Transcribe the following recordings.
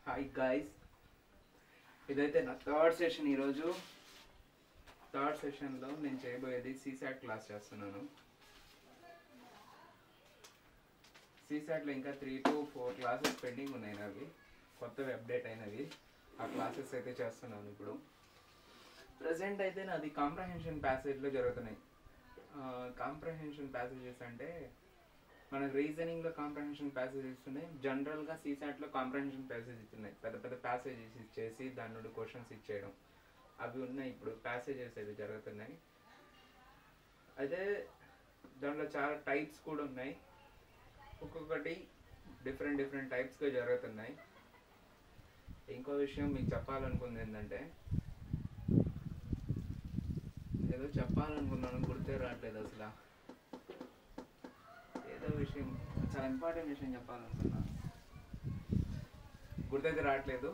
Hi guys, ఇదైతే నా third session. ఈరోజు థర్డ్ సెషన్లో నేను చేయబోయేది సీసాట్ క్లాస్ చేస్తున్నాను. సీసాట్లో ఇంకా 3 to 4 క్లాసెస్ పెండింగ్ ఉన్నాయి అవి కొత్తవి అప్డేట్ అయినవి. ఆ క్లాసెస్ అయితే చేస్తున్నాను ఇప్పుడు. ప్రజెంట్ అయితే నాది కాంప్రహెన్షన్ ప్యాసేజ్లో జరుగుతున్నాయి. కాంప్రహెన్షన్ ప్యాసేజెస్ అంటే మనకు రీజనింగ్లో కాంప్రహెన్షన్ ప్యాసేజెస్ ఉన్నాయి, జనరల్గా సీసాట్లో కాంప్రహెన్షన్ ప్యాసేజెస్ ఉన్నాయి. పెద్ద పెద్ద ప్యాసేజెస్ ఇచ్చేసి దాని నుండి క్వశ్చన్స్ ఇచ్చేయడం అవి ఉన్నాయి. ఇప్పుడు ప్యాసేజెస్ అయితే జరుగుతున్నాయి. అయితే దాంట్లో చాలా టైప్స్ కూడా ఉన్నాయి. ఒక్కొక్కటి డిఫరెంట్ టైప్స్గా జరుగుతున్నాయి. ఇంకో విషయం మీకు చెప్పాలనుకుంది ఏంటంటే, ఏదో చెప్పాలనుకున్నాను గుర్తే రావట్లేదు అసలు. ఏదో విషయం, చాలా ఇంపార్టెంట్ విషయం చెప్పాలనుకున్నాను, గుర్తైతే రావట్లేదు.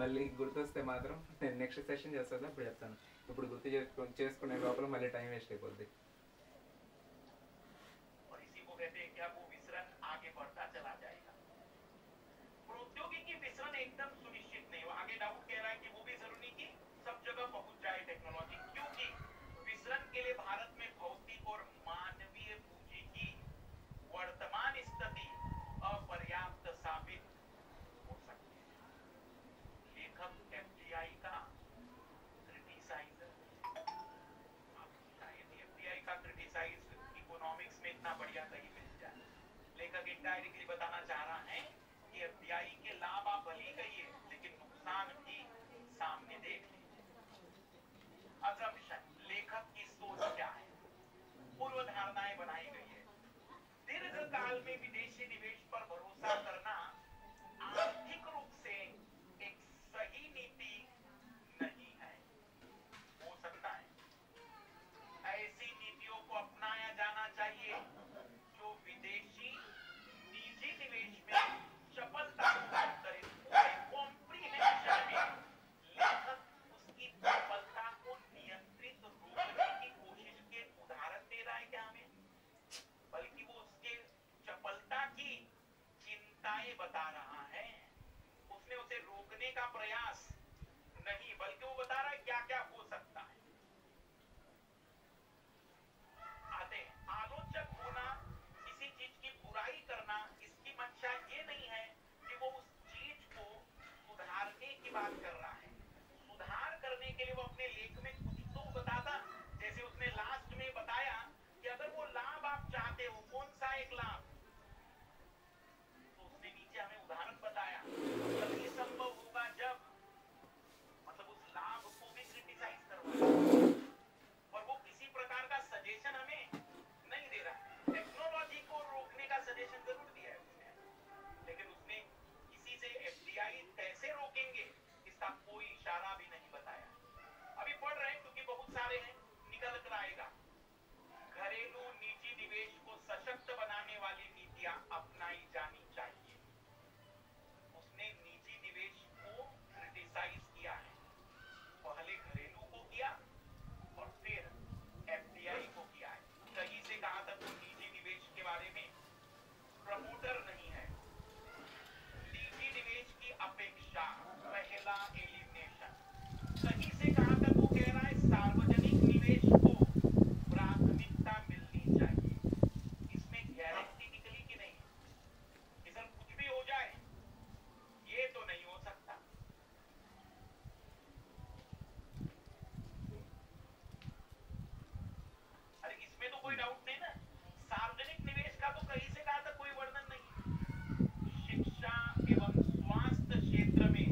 మళ్ళీ గుర్తొస్తే మాత్రం నేను నెక్స్ట్ సెషన్ చేస్తాను, అప్పుడు చెప్తాను. ఇప్పుడు గుర్తు చేసుకునే లోపల మళ్ళీ టైం వేస్ట్ అయిపోద్ది. एकदम सुनिश्चित नहीं हो। आगे डाउट कह रहा है कि वो भी जरूरी कि सब जगह पहुंच जाए टेक्नोलॉजी, क्योंकि विसरण के लिए भारत में भौतिक और मानवीय पूंजी की वर्तमान स्थिति अपर्याप्त साबित हो सकती है। लेखक एफडीआई का क्रिटिसाइजर, एफडीआई का क्रिटिसाइज इकोनॉमिक्स में इतना बढ़िया कहीं मिल जाए। लेखक इनडायरेक्टली बताना चाह रहा है कि एफडीआई के लाभ आप भले ही कहिए, लेकिन नुकसान भी सामने देख लीजिए। अजम्पशन, लेखक की सोच क्या है? पूर्व धारणाएं बनाई गई है। दीर्घ काल में विदेशी निवेश पर भरोसा करना आर्थिक रूप से एक सही नीति नहीं है। हो सकता है ऐसी नीतियों को अपनाया जाना चाहिए जो विदेशी निजी निवेश में सफलता करे। कॉम्प्रिहेंशन में लेखक उसकी सफलता को नियंत्रित रोकने की कोशिश के उदाहरण दे रहा है क्या हमें, बल्कि वो उसके सफलता की चिंताएं बता रहा है। उसने उसे रोकने का प्रयास नहीं, बल्कि वो बता रहा है क्या क्या हो सकता है। आते हैं, आलोचक होना, किसी चीज की बुराई करना, इसकी मंशा ये नहीं है कि वो उस चीज को सुधारने की बात कर रहा है। सुधार करने के लिए वो अपने लेख में कुछ तो बताता, जैसे उसने लास्ट में बताया कि अगर वो लाभ आप चाहते हो, कौन सा एक लाभ, तो उसने नीचे हमें उदाहरण बताया। तभी संभव होगा जब, मतलब उस लाभ को भी क्रिटिसाइज करवाया, और वो किसी प्रकार का सजेशन हमें नहीं दे रहा। टेक्नोलॉजी को रोकने का सजेशन जरूर दिया है उसने, लेकिन उसने किसी से एफडीआई कैसे रोकेंगे इसका कोई इशारा भी नहीं बताया। अभी पढ़ रहे हैं क्योंकि बहुत सारे हैं, निकल कर आएगा। घरेलू निजी निवेश को सशक्त बनाने वाली नीतियां अपनाई जानी चाहिए। उसने निजी निवेश को क्रिटिसाइज किया है, पहले घरेलू को किया और फिर एफडीआई को किया है। कहीं से कहां तक वो निजी निवेश के बारे में प्रमोटर नहीं है। निजी निवेश की अपेक्षा, पहला एलिमिनेशन। कहीं से कहां तक वो कह रहा है सार्वजनिक निवेश को प्राथमिकता मिलनी चाहिए। इसमें गारंटी निकली कि नहीं, इधर कुछ भी हो जाए ये तो नहीं हो सकता। अरे इसमें तो कोई डाउट नहीं ना। सार्वजनिक निवेश का तो कहीं से कहां तक कोई वर्णन नहीं। शिक्षा एवं स्वास्थ्य क्षेत्र में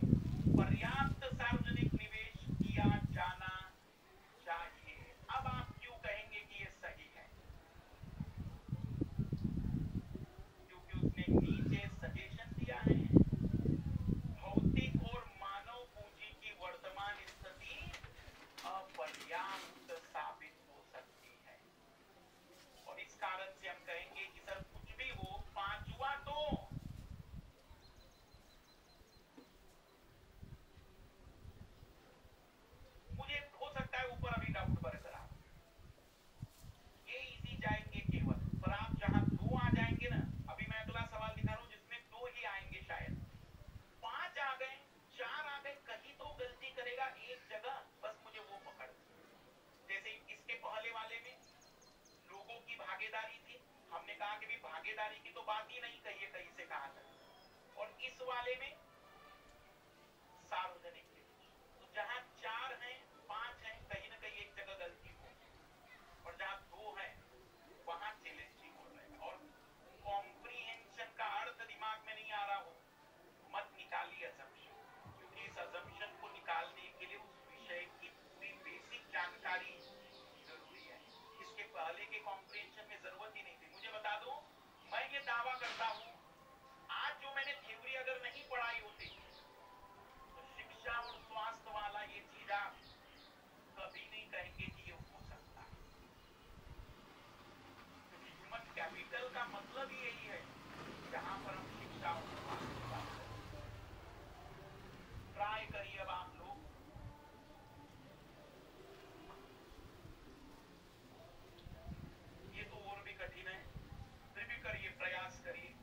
पर्याप्त सार्वजनिक निवेश किया जाना चाहिए। अब आप क्यों कहेंगे कि ये सही है? क्योंकि उसने नीचे सजेशन दिया है। भौतिक और मानव पूंजी की वर्तमान स्थिति अपर्याप्त साबित हो सकती है, और इस कारण से हम कहेंगे कि सर कुछ भी हो, पांचवा तो मुझे हो सकता है ऊपर अभी डाउट बरकरार, ये इजी जाएंगे केवल, पर आप जहां दो आ जाएंगे ना, अभी मैं अगला सवाल दिखा रहा हूं कभी भागीदारी की तो बात ही नहीं कही है कहीं से कहा तक। और इस वाले में सार्वजनिक है। तो जहां 4 हैं 5 हैं कहीं ना कहीं एक जगह गलती हो, और जहां 2 हैं वहां चैलेंजिंग हो रहा है। और कॉम्प्रिहेंशन का अर्थ दिमाग में नहीं आ रहा हो, मत निकालिए असम्पशन, क्योंकि इस असम्पशन को निकालने के लिए उस विषय की पूरी बेसिक जानकारी जरूरी है। इसके पहले के कॉम्प्रिहेंशन में जरूरत ही नहीं थी। मुझे बता दो, मैं ये दावा करता हूं, आज जो मैंने थ्योरी अगर नहीं पढ़ाई होती तो शिक्षा और स्वास्थ्य वाला ये चीज आप कभी नहीं कहेंगे कि ये हो सकता है। क्योंकि ह्यूमन कैपिटल का मतलब ही यही है, जहां पर हम शिक्षा और स्वास्थ्य की बात करें। ट्राई करिए अब आप लोग, ये तो और भी कठिन है, फिर भी करिए, प्रयास करिए।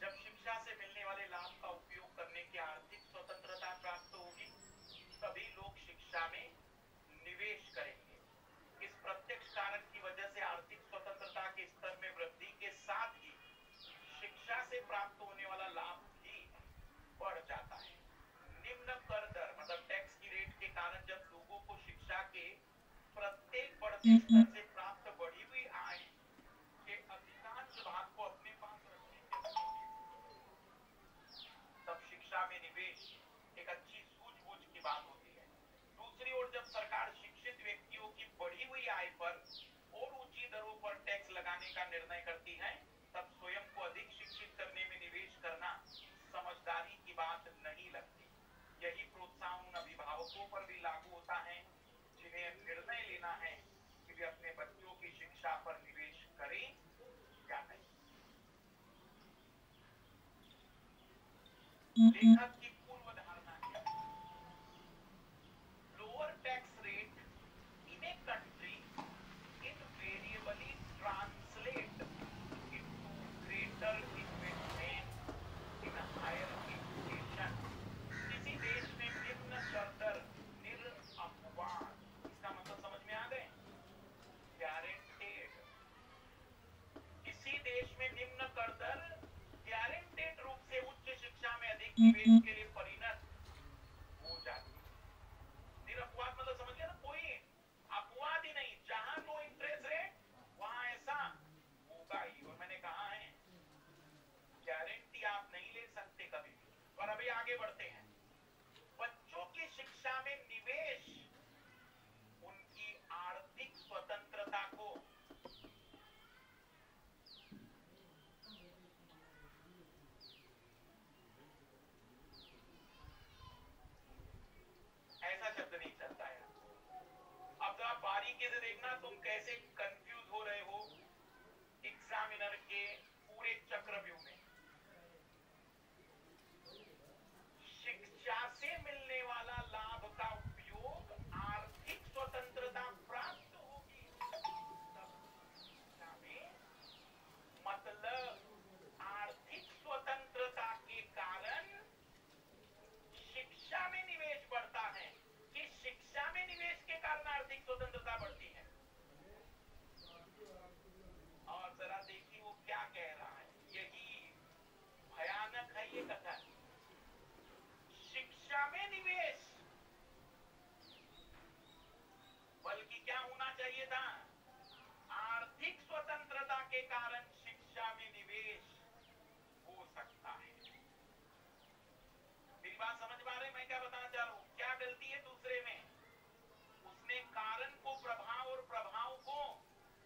जब शिक्षा से मिलने वाले लाभ का उपयोग करने की आर्थिक स्वतंत्रता प्राप्त होगी, तभी लोग शिक्षा में निवेश करेंगे। इस प्रत्यक्ष कारक की वजह से आर्थिक स्वतंत्रता के स्तर में वृद्धि के साथ ही शिक्षा से प्राप्त होने वाला लाभ भी बढ़ जाता है। निम्न कर दर मतलब टैक्स की रेट के कारण जब लोगों को शिक्षा के प्रत्येक बढ़ते स्तर से प्राप्त बढ़ी हुई आय के अधिकांश भाग को अपने पास रखने की अनुमति मिलती है, तब शिक्षा में निवेश एक अच्छी सूझबूझ की बात होती है। दूसरी ओर जब सरकार शिक्षित व्यक्तियों की बढ़ी हुई आय पर और ऊंची दरों पर टैक्स लगाने का निर्णय करती है, तब स्वयं को अधिक शिक्षित करने में निवेश करना समझदारी की बात नहीं लगती। यही प्रोत्साहन उन अभिभावकों पर भी लागू होता है जिन्हें निर्णय लेना है कि वे अपने बच्चों की शिक्षा पर निवेश करें या नहीं। लेखक की पूर्व धारणा क्या है? Lower tax rate in a country invariably translate into greater investment in higher education. किसी देश में निम्न कर दर निरअपवाद, इसका मतलब समझ में आ गए? गारंटेड। किसी देश में निम्न कर दर गारंटेड रूप से उच्च शिक्षा में अधिक निवेश के लिए परिणत हो जाती है। निरअपवाद मतलब समझ गया ना, कोई अपवाद ही नहीं, जहां लो इंटरेस्ट रेट वहां ऐसा होगा ही। और मैंने कहा है गारंटी आप नहीं ले सकते कभी भी। और अभी आगे बढ़ते हैं। बच्चों की शिक्षा में निवेश उनकी आर्थिक स्वतंत्रता को ऐसा शब्द नहीं चलता है। अब जरा बारीकी से देखना, तुम कैसे कंफ्यूज हो रहे हो एग्जामिनर के पूरे चक्रव्यूह में शिक्षा से मिलने वाला लाभ का उपयोग आर्थिक स्वतंत्रता प्राप्त होगी तब शिक्षा में, मतलब आर्थिक स्वतंत्रता के कारण शिक्षा में निवेश बढ़ता है कि शिक्षा में निवेश के कारण आर्थिक स्वतंत्रता बढ़ती है। और जरा देखिए वो क्या कह रहा है, यही भयानक है ये कथन। शिक्षा में निवेश, बल्कि क्या होना चाहिए था, आर्थिक स्वतंत्रता के कारण शिक्षा में निवेश हो सकता है। मेरी बात समझ पा रहे हैं मैं क्या बताना चाह रहा हूं? क्या गलती है दूसरे में? उसने कारण को प्रभाव और प्रभाव को,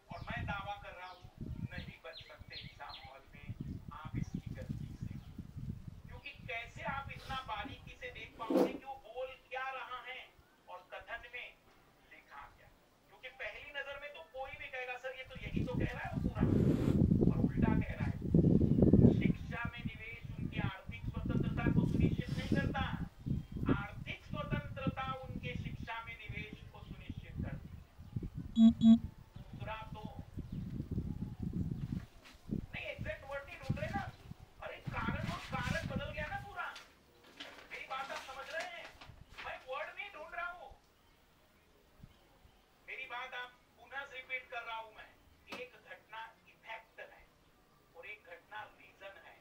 और मैं दावा कर रहा हूं नहीं बच सकते एग्जाम हॉल में आप इसकी गलती से, क्योंकि कैसे आप इतना बारीकी से देख पाओगे कि वो बोल क्या रहा है और कथन में लिखा क्या? क्योंकि पहली नजर में तो कोई भी कहेगा सर ये तो यही तो कह रहा है वो पूरा, और उल्टा कह रहा है। शिक्षा में निवेश उनकी आर्थिक स्वतंत्रता को सुनिश्चित नहीं करता, आर्थिक स्वतंत्रता उनके शिक्षा में निवेश को सुनिश्चित करती है। दूसरा तो नहीं, एग्जैक्ट वर्ड नहीं ढूंढ रहे ना, अरे कारण और कारक बदल गया ना पूरा। मेरी बात आप समझ रहे हैं? मैं वर्ड नहीं ढूंढ रहा हूं, मेरी बात आप पुनः रिपीट कर रहा हूं मैं। एक घटना इफेक्ट है और एक घटना रीजन है।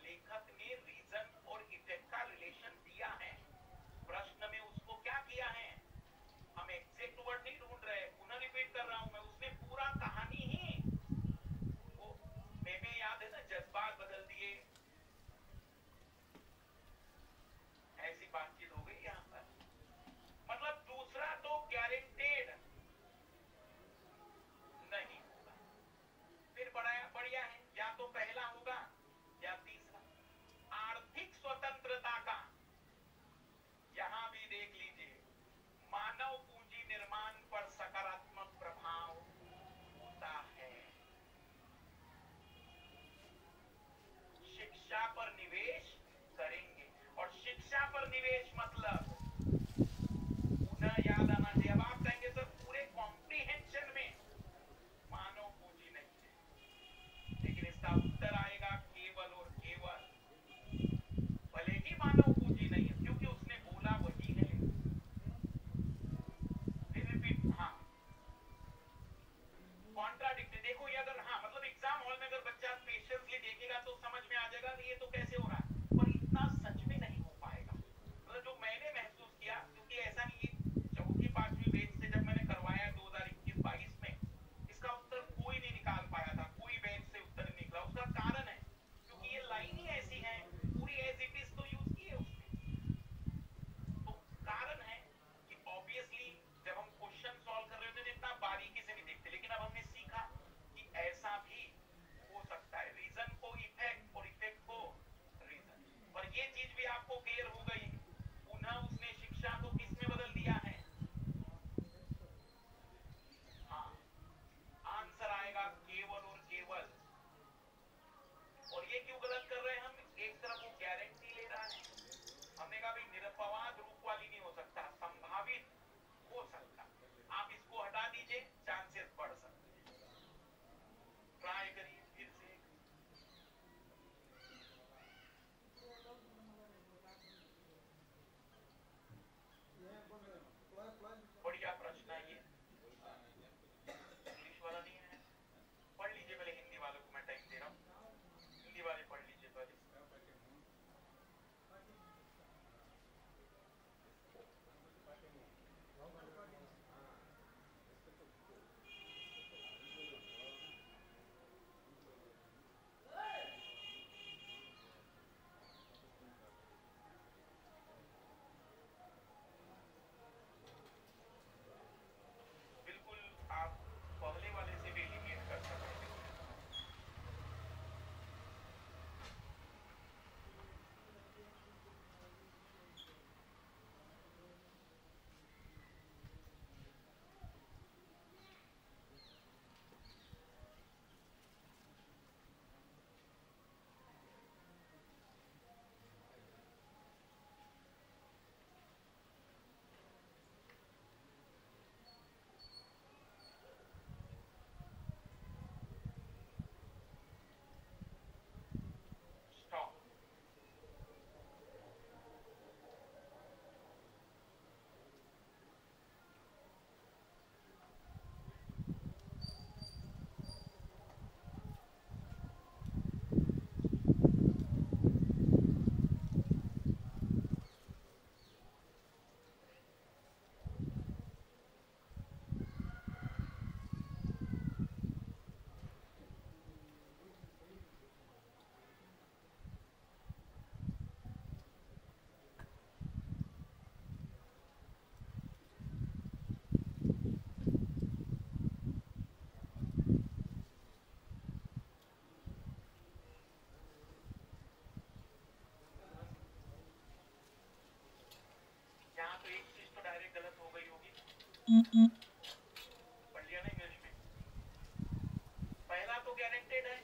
लेखक ने रीजन और इफेक्ट का रिलेशन दिया है, प्रश्न में उसको क्या किया है, हम एग्जैक्ट वर्ड नहीं ढूंढ रहे, पुनः रिपीट कर रहा हूं मैं। उसने पूरा कहानी ही, वो मेमे याद है ना, जज्बात बदल दिए, ऐसी बातचीत हो गई यहां पर। मतलब दूसरा तो गारंटेड नहीं होगा, फिर बढ़िया है, या तो पहला होगा या तीसरा। आर्थिक स्वतंत्रता का यहां भी देख लीजिए, मानव पूंजी निर्माण पर सकारात्मक प्रभाव होता है। शिक्षा पर निवेश करेंगे, और शिक्षा पर निवेश मतलब पुनः याद आना चाहिए। अब आप कहेंगे सर पूरे कॉम्प्रिहेंशन में मानव पूंजी नहीं है, लेकिन इसका उत्तर आएगा केवल और केवल, भले ही मानव पूंजी नहीं है, क्योंकि उसने बोला वही है। फिर रिपीट, हाँ कॉन्ट्राडिक्ट, देखो ये अगर, हाँ मतलब एग्जाम हॉल में अगर बच्चा पेशेंसली देखेगा तो समझ में आ जाएगा कि ये तो कैसे हो रहा है, पर इतना सच में नहीं हो पाएगा। मतलब जो मैंने महसूस किया, क्योंकि ऐसा नहीं, चौथी पांचवी बैच से जब मैंने करवाया 2021-22 में, इसका उत्तर कोई नहीं निकाल पाया था, कोई बैच से उत्तर नहीं निकला। उसका कारण है क्योंकि ये लाइन ही ऐसी है, पूरी एज इट इज तो यूज की है उसने। तो कारण है कि ऑब्वियसली जब हम क्वेश्चन सॉल्व कर रहे होते हैं इतना बारीकी से नहीं देखते, लेकिन अब हमने सीखा कि ऐसा भी हो सकता है, रीजन को इफेक्ट और इफेक्ट को पढ़ लिया ना इंग्लिश में। पहला तो गारंटेड है,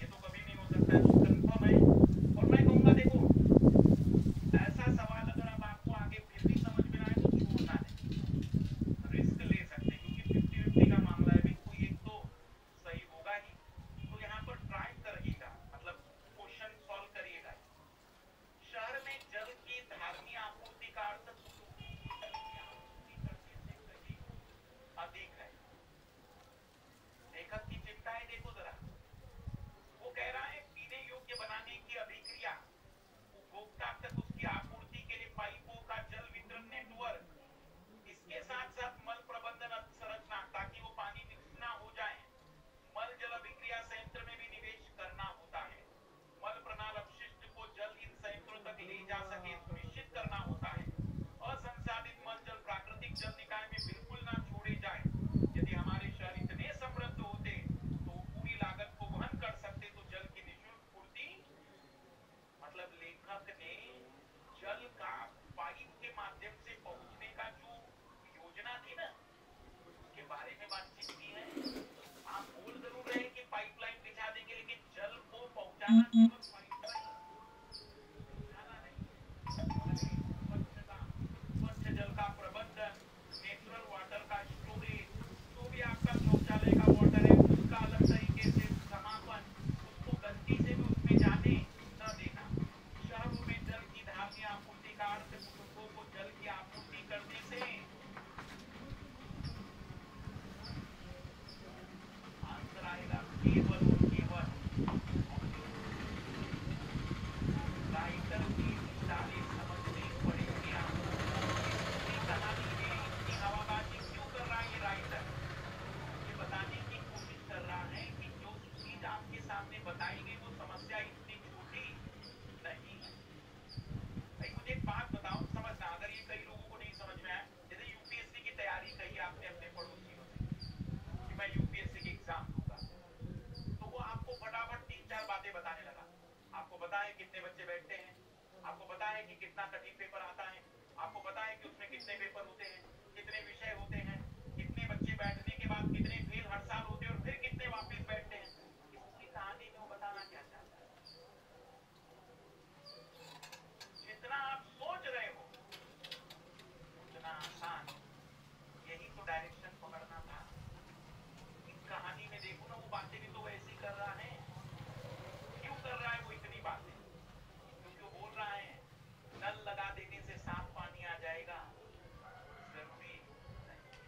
ये तो कभी नहीं हो सकता है, तो कंफर्म है। और मैं कहूंगा देखो, ऐसा सवाल अगर अब आपको आगे फिर भी समझ में ना आए तो छोड़ना नहीं, रिस्क ले सकते हैं, क्योंकि 50-50 का मामला है भाई, कोई एक तो सही होगा ही। तो यहाँ पर ट्राई करिएगा, मतलब क्वेश्चन सॉल्व करिएगा। शहर में जल की धारणीय आपूर्ति का अर्थ जल की आपूर्ति करने से कहीं अधिक है। लेखक की चिंता है, देखो जरा, वो कह रहा है पीने योग्य बनाने की अभिक्रिया, उपभोक्ता तक उसकी आपूर्ति के लिए पाइपों का जल वितरण नेटवर्क, इसके साथ साथ मल प्रबंधन संरचना, ताकि वो पानी मिक्स ना हो जाए। मल जल अभिक्रिया संयंत्र में भी निवेश करना होता है। मल प्रणाल अपशिष्ट को जल इन संयंत्रों तक ले जा सके सुनिश्चित करना होता है। असंसाधित मल जल प्राकृतिक जल निकाय में बिल्कुल ना छोड़े जाए। यदि हमारे शहर इतने समृद्ध होते तो वो पूरी लागत को वहन कर सकते, तो जल की निःशुल्क पूर्ति, मतलब लेखक ने जल का पाइप के माध्यम से पहुंचने का जो योजना थी ना, उसके बारे में बातचीत की है। आप बोल जरूर रहे कि पाइपलाइन बिछा देंगे, लेकिन जल को पहुंचाना केवल पाइपलाइन बिछाना नहीं है, स्वच्छता, स्वच्छ जल का प्रबंधन, नेचुरल वाटर का स्टोरेज, जो भी आपका शौचालय का वाटर है उसका अलग तरीके से समापन, उसको गंदगी से भी उसमें जाने न देना। शहरों में जल की धारणीय आपूर्ति का अर्थ कुटुंबों को जल की आपूर्ति करने से आंसर आएगा केवल और केवल राइटर की मिसालें समझनी पड़ेंगी आपको। इतनी कहानी में इतनी हवाबाजी क्यों कर रहा है ये राइटर? ये बताने की कोशिश कर रहा है कि जो चीज आपके सामने बताई गई वो समस्या इतनी छोटी नहीं है। भाई मुझे एक बात बताओ, समझना, अगर ये कई लोगों को नहीं समझ में आया, जैसे यूपीएससी की तैयारी कही आपने अपने पड़ोसियों से कि मैं यूपीएससी की एग्जाम दूंगा, तो वो आपको फटाफट 3-4 बातें बताने लगा। आपको पता है कितने बच्चे बैठते हैं, आपको पता है कि कितना कठिन पेपर आता है, आपको पता है कि उसमें कितने पेपर होते हैं, कितने विषय होते हैं, कितने बच्चे बैठने के बाद कितने फेल हर साल होते हैं और फिर कितने वापस बैठते हैं। इस पूरी कहानी में वो बताना क्या चाहता है? जितना आप सोच रहे हो उतना आसान, यही तो डायरेक्शन पकड़ना था। इस कहानी में देखो ना, वो बातें भी तो वैसे ही कर रहा है। क्यों कर रहा है वो इतनी बातें? क्योंकि वो बोल रहा है नल लगा देने से साफ पानी आ जाएगा, जरूरी नहीं।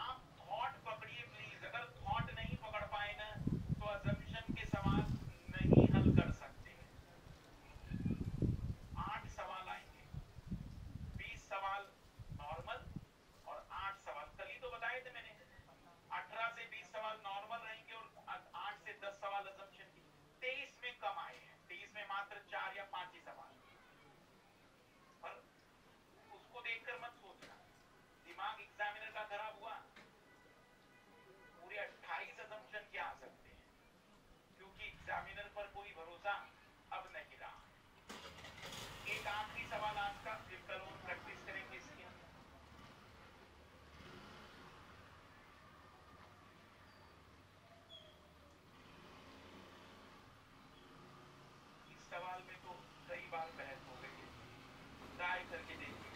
आप थॉट पकड़िए प्लीज, अगर थॉट नहीं पकड़ पाए ना तो अजम्पशन के सवाल नहीं हल कर सकते। 8 सवाल आएंगे, 20 सवाल नॉर्मल और 8 सवाल, कल ही तो बताए थे मैंने, 18 से 20 सवाल नॉर्मल रहेंगे और 8 से 10 सवाल अजम्पशन की। 23 में कम आए हैं, 23 में मात्र 4 या 5 ही सवाल। पर उसको देखकर मत सोचना दिमाग एग्जामिनर का खराब हुआ, पूरे 28 अजम्पशन क्या आ सकते हैं, क्योंकि एग्जामिनर पर कोई भरोसा अब नहीं रहा। एक आखिरी सवाल आज का, फिर कल और प्रैक्टिस करेंगे इसकी। इस सवाल में तो कई बार बहस हो गई है, ट्राई करके देखिए।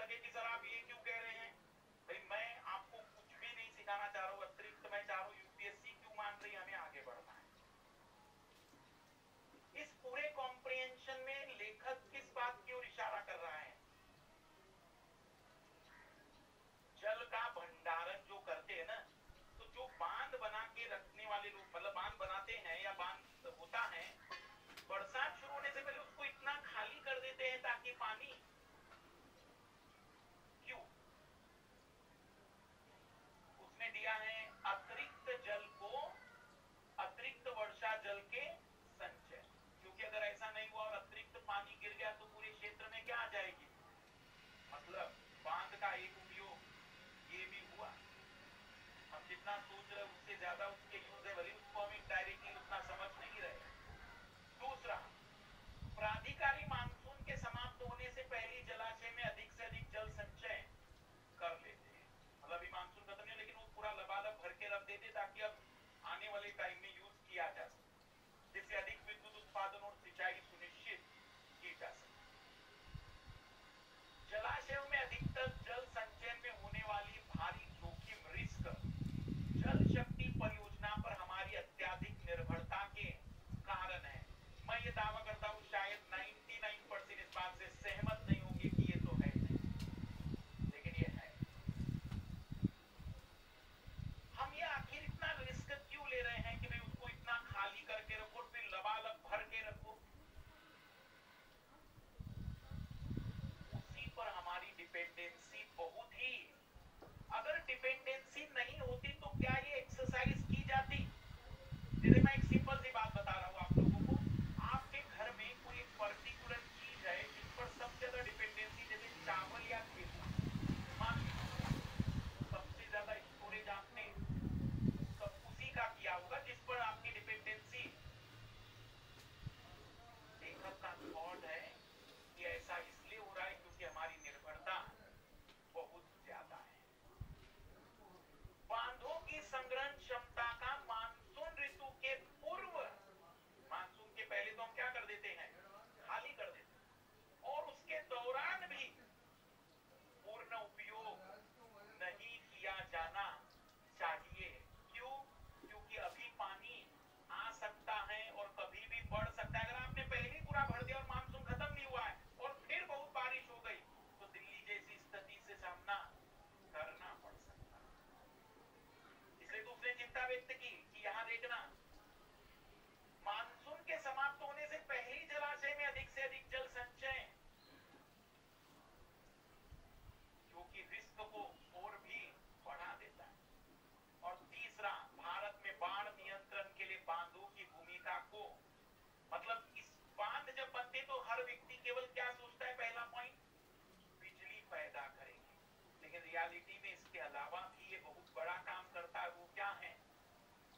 लगे कि सर आप ये क्यों कह रहे हैं, भाई मैं आपको कुछ भी नहीं सिखाना चाह रहा हूँ, अतिरिक्त मैं चाह रहा हूँ यूपीएससी क्यों मान रही है, हमें आगे बढ़ना है। इस पूरे कॉम्प्रिहेंशन में लेखक किस बात की ओर इशारा कर रहा है? जल का भंडारण जो करते हैं ना, तो जो बांध बना के रखने वाले लोग, मतलब बांध बनाते हैं या बांध होता है, बरसात शुरू होने से पहले उसको इतना खाली कर देते हैं ताकि पानी, क्यों? उसने दिया है अतिरिक्त जल को, अतिरिक्त वर्षा जल के संचय, क्योंकि अगर ऐसा नहीं हुआ और अतिरिक्त पानी गिर गया तो पूरे क्षेत्र में क्या आ जाएगी, मतलब बांध का एक उपयोग ये भी हुआ। हम जितना सोच रहे उससे ज्यादा उसके यूजेबल है, उसको हम इनडायरेक्टली उतना समझ नहीं रहे। दूसरा, प्राधिकारी मानसून के समाप्त होने से पहले जलाशय में अधिक से अधिक जल संचय कर लेते हैं, मतलब अभी मानसून खत्म नहीं, लेकिन वो पूरा लबालब भर के रख देते ताकि अब आने वाले टाइम में यूज किया जा सके, जिससे अधिक विद्युत उत्पादन और सिंचाई सुनिश्चित की जा सके। जलाशयों में अधिकतर जल संचयन में होने वाली भारी जोखिम, रिस्क, जल शक्ति परियोजना पर हमारी अत्यधिक निर्भरता के कारण है। मैं ये दावा करता हूँ शायद 99% इस बात से सहमत नहीं होंगे कि ये तो है नहीं, लेकिन ये है। हम ये आखिर इतना रिस्क क्यों ले रहे हैं कि भाई उसको इतना खाली करके रखो, फिर लबालब भर के रखो? उसी पर हमारी डिपेंडेंसी बहुत ही, अगर डिपेंडेंसी नहीं होती तो क्या ये एक्सरसाइज की जाती? जैसे मैं एक सिंपल सी बात बता रहा हूँ आप लोगों को, आपके घर में कोई एक पर्टिकुलर चीज है जिस पर सबसे ज्यादा डिपेंडेंसी, जैसे चावल या गेहूं, मान लीजिए सबसे ज्यादा स्टोरेज आपने सब उसी का किया होगा जिस पर आपकी डिपेंडेंसी। लेखक का थॉट है कि ऐसा इसलिए हो रहा है क्योंकि हमारी निर्भरता बहुत ज्यादा है। बांधों की संग्रहण क्षमता का मानसून ऋतु के पूर्व, मानसून के पहले तो हम क्या कर देते हैं, खाली कर देते हैं, और उसके दौरान भी पूर्ण उपयोग नहीं किया जाना चाहिए। क्यों? क्योंकि अभी पानी आ सकता है और कभी भी बढ़ सकता है। अगर आपने पहले ही पूरा भर दिया और मानसून खत्म नहीं हुआ है और फिर बहुत बारिश हो गई तो दिल्ली जैसी स्थिति से सामना करना पड़ सकता है। इसलिए तो उसने चिंता व्यक्त की कि यहां देखना, मानसून के समाप्त होने से पहले ही जलाशय में अधिक से अधिक जल संचय, जो कि रिस्क को और भी बढ़ा देता है। और तीसरा, भारत में बाढ़ नियंत्रण के लिए बांधों की भूमिका को, मतलब इस बांध जब बनते तो हर व्यक्ति केवल क्या सोचता है, पहला पॉइंट, बिजली पैदा करेंगे, लेकिन रियलिटी में इसके अलावा भी ये बहुत बड़ा काम करता है। वो क्या है?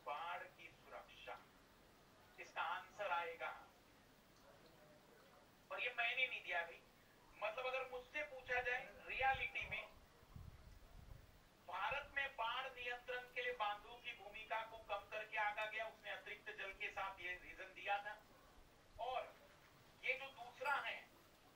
बाढ़ की सुरक्षा। इसका आंसर आएगा, और ये मैंने नहीं दिया भाई, मतलब अगर मुझसे पूछा जाए रियलिटी में भारत में बाढ़ नियंत्रण के लिए बांधों की भूमिका को कम करके आगा गया, उसने अतिरिक्त जल के साथ ये रीजन दिया था। और ये जो दूसरा है,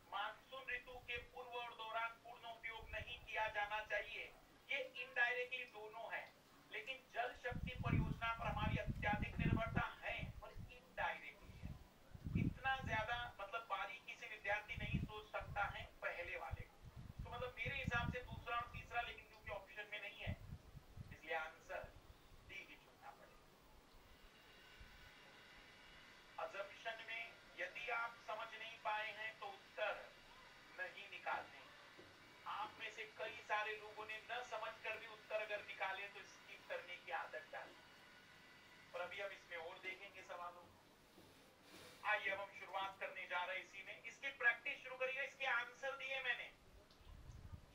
मानसून ऋतु के पूर्व और दौरान पूर्ण उपयोग नहीं किया जाना चाहिए, ये इनडायरेक्टली दोनों है, लेकिन जल शक्ति परियोजना पर हमारी अत्यधिक निर्भरता है और इनडायरेक्टली है। इतना ज्यादा मतलब बारीकी से विद्यार्थी नहीं सोच सकता है पहले वाले को, तो मतलब मेरे हिसाब से दूसरा और तीसरा, लेकिन क्योंकि ऑप्शन में नहीं है इसलिए आंसर डी ही चुनना पड़ेगा। अजम्पशन में यदि आप समझ नहीं पाए हैं तो उत्तर नहीं निकालने। आप में से कई सारे लोगों ने न समझकर भी उत्तर अगर निकाले तो स्किप करने की आदत डाली, पर अभी हम इसमें और देखेंगे सवालों। आइए अब हम शुरुआत करने जा रहे हैं इसी में, इसकी प्रैक्टिस शुरू करिएगा। इसके आंसर दिए मैंने,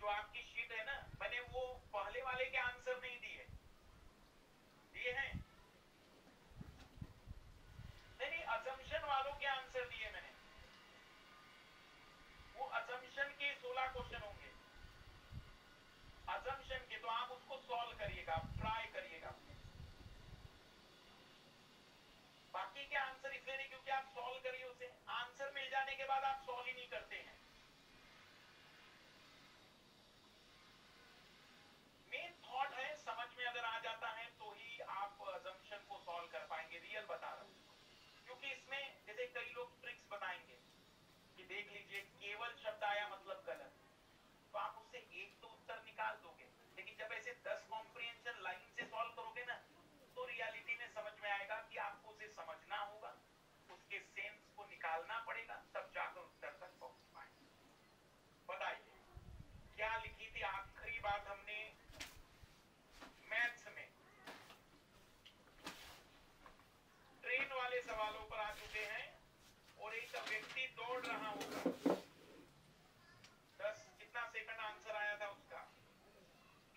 जो आपकी शीट है ना, मैंने वो पहले वाले के आंसर नहीं दिए, दिए हैं नहीं, असम्पशन वालों के आंसर दिए मैंने। वो असम्पशन के 16 क्वेश्चन होंगे, असम्पशन के, तो आप उसको सॉल्व करिएगा, ट्राई करिएगा। बाकी के आंसर इसलिए नहीं क्योंकि आप सॉल्व करिए उसे, आंसर मिल जाने के बाद आप सॉल्व ही नहीं करते हैं। कई लोग ट्रिक्स बताएंगे कि देख लीजिए केवल शब्द आया मतलब गलत, तो आप उससे एक तो उत्तर निकाल दोगे, लेकिन जब ऐसे 10 कॉम्प्रिहेंशन लाइन से सॉल्व करोगे ना, तो रियलिटी में समझ में आएगा कि आपको उसे समझना होगा, उसके सेंस को निकालना पड़ेगा, तब जाकर उत्तर तक पहुंच पाएंगे। बताइए क्या लिखी थी आखिरी बात हमने मैथ्स में? ट्रेन वाले सवालों पर आ चुके हैं और एक व्यक्ति दौड़ रहा होगा, 10 कितना सेकंड आंसर आया था उसका?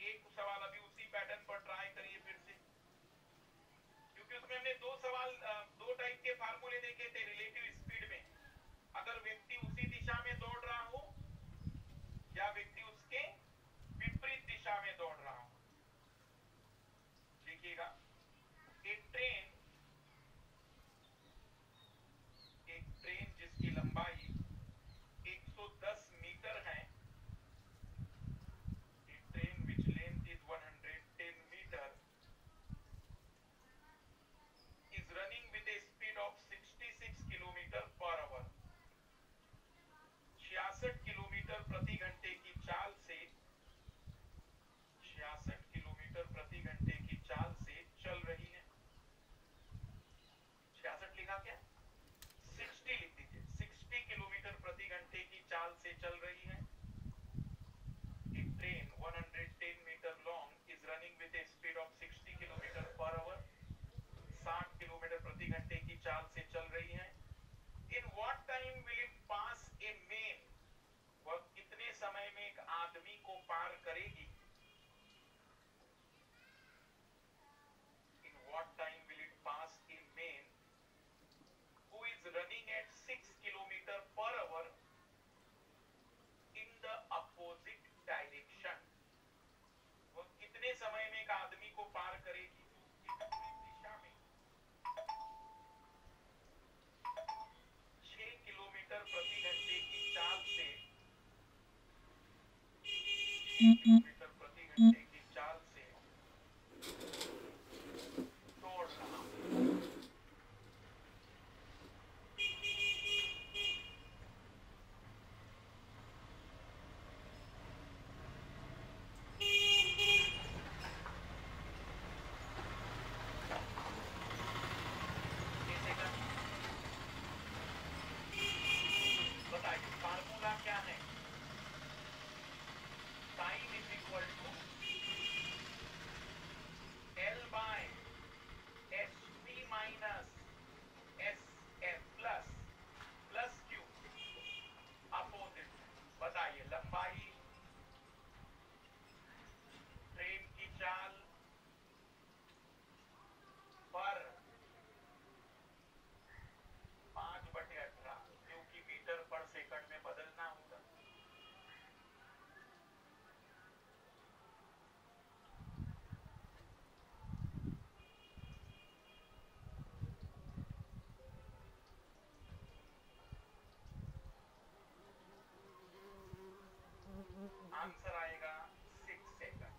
एक सवाल अभी उसी पैटर्न पर ट्राई करिए फिर से, क्योंकि उसमें हमने दो सवाल दो टाइप के फार्मूले देखे थे रिलेटिव स्पीड में, अगर व्यक्ति उसी दिशा में दौड़ रहा हो या व्यक्ति उसके विपरीत दिशा में दौड़ रहा हो। देखिएगा, एक ट्रेन जिसकी लंबाई 110 मीटर है, a train which length is 110 meter is running with a speed of 66 kilometer per hour, 66 kilometre प्रति घंटे की चाल से 66 किलोमीटर प्रति घंटे की चाल से चल रही है। 66 लिखा क्या? 60 लिख दीजिए, 60 किलोमीटर प्रति घंटे की चाल से चल रही है। A train 110 meter long is running with a speed of 60 kilometer per hour, 60 kilometre प्रति घंटे की चाल से चल रही है। In what time will it pass a man? वह कितने समय में एक आदमी को पार करेगी? In what time will it pass a man who is running at 6 kilometer per hour in the opposite direction? वह कितने समय में एक आदमी को पार करेगी विपरीत दिशा में? 6 किलोमीटर प्रति घंटे की चाल से 6 किलोमीटर प्रति घंटे की चाल से दौड़ रहा हूं। कैसे करना? बताइए फार्मूला क्या है? Time is equal to L by HP minus SF plus Q opposite. बताइए लंबाई, ट्रेन की चाल पर 5/18, क्योंकि मीटर पर सेकंड में बदलना होगा। आंसर आएगा 6 सेकंड।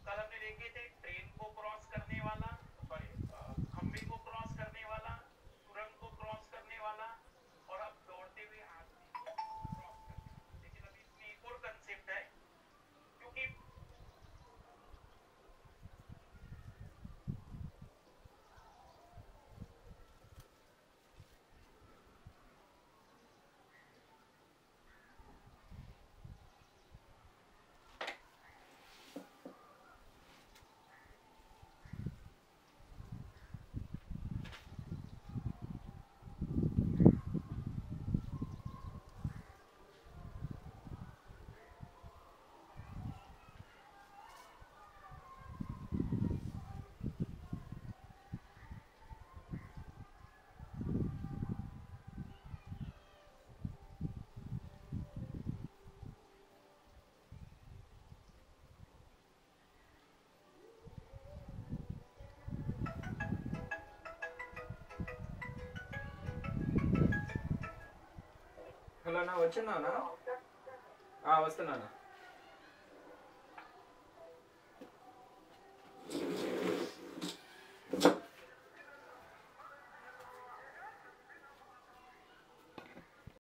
कल हमने देखे थे ट्रेन को क्रॉस करने वाला, सॉरी खंबे को क्रॉस करने वाला, सुरंग को क्रॉस करने वाला, और अब दौड़ते हुए आदमी को क्रॉस करने वाला। लेकिन अभी इसमें एक और कंसेप्ट है, क्योंकि హలో అన్న వచ్చున్నావునా? వస్తున్నానా?